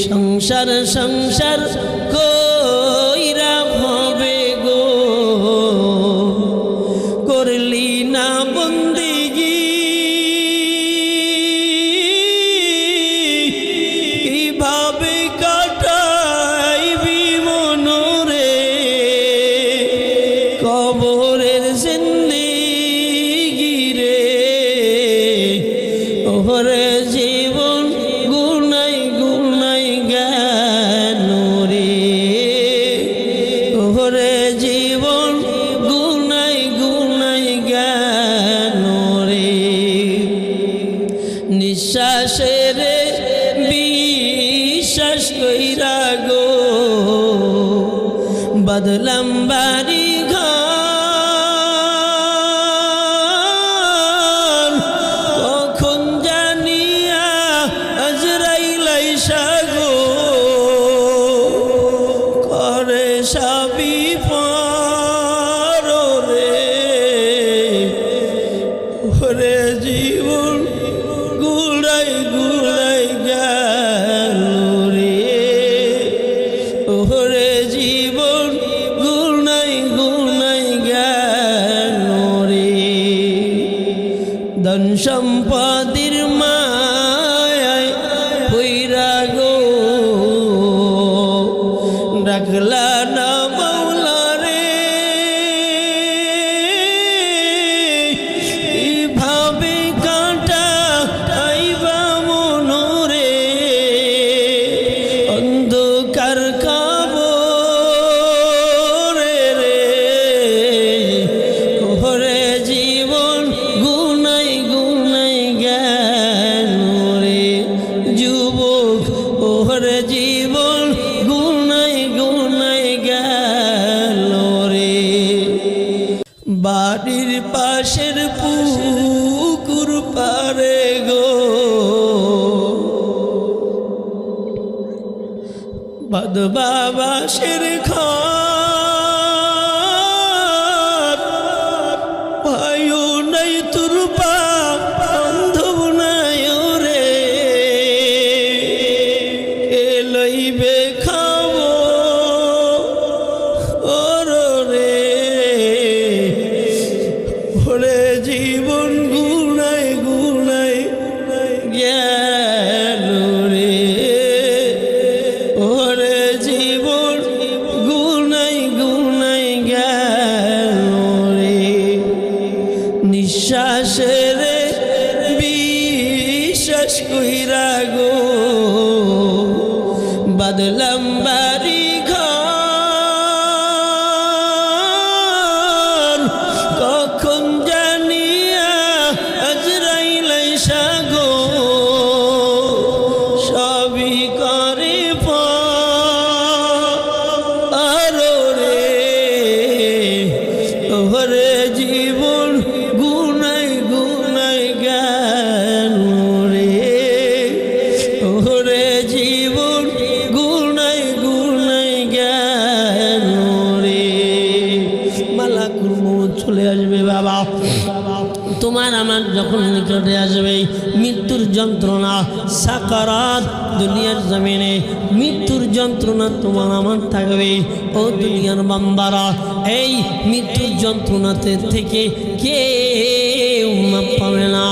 সংসার সংসার কইরা হবে গো, করলি না বন্দিগি, কিভাবে কাটাইবি মনরে কবরের জিন্দেগি রে। ওরে জীবন গুনাই গুনাই জ্ঞান রে, ওরে জীবন গুনাই গুনাই জ্ঞান রে। নিঃশ্বাসের বিশ্বাস কইরা গো, বদলাম বাড়ি ঘর, কখন জানিয়া আজরাইল আইসা গো, করে সবই পার রে। ওরে জীবন গুড়াই গুড়াই গেল রে, ওরে জীবন গুনাই গুনাই গেল রে। ধন সম্পদের মায়ায় হইরা গো, ডাকলা না মাওলা রে, কিভাবে কাটাইবা মনরে অন্ধকার কবরে রে। ওরে জীবন গুনাই গুনাই গেল রে যুবক, ওরে জীবন গুনাই গুনাই গেল রে। বাড়ির পাশের পুকুর পারে গো, বদবাবাসের ঘর, ভাইও নাই তোর বাপ বান্ধব নাই রে, লইবে খাবো ওর রে। ওরে জীবন গুনাই গুনাই গেল রে, ওরে জীবন গুনাই গুনাই গেল রে। নিঃশ্বাসের বিশ্বাস কইরা গো, বদলাম বাড়ি ঘর, কখন জানিয়া আজরাইল আইসা গো, সবই করে পার রে। ওরে জীবন গুনাই গুনাই গেল রে, ওরে জীবন গুনাই গুনাই গেল রে। মালাকুল মউত চলে আসবে বাবা, তোমার আমার যখন নিকটে আসবে মৃত্যুর যন্ত্রণা, সাকারাত, দুনিয়ার জমিনে মৃত্যুর যন্ত্রণা তোমার আমার থাকবে। ও দুনিয়ার বান্দারা, এই মৃত্যুর যন্ত্রণাতে থেকে কেউ মাপ পাবে না।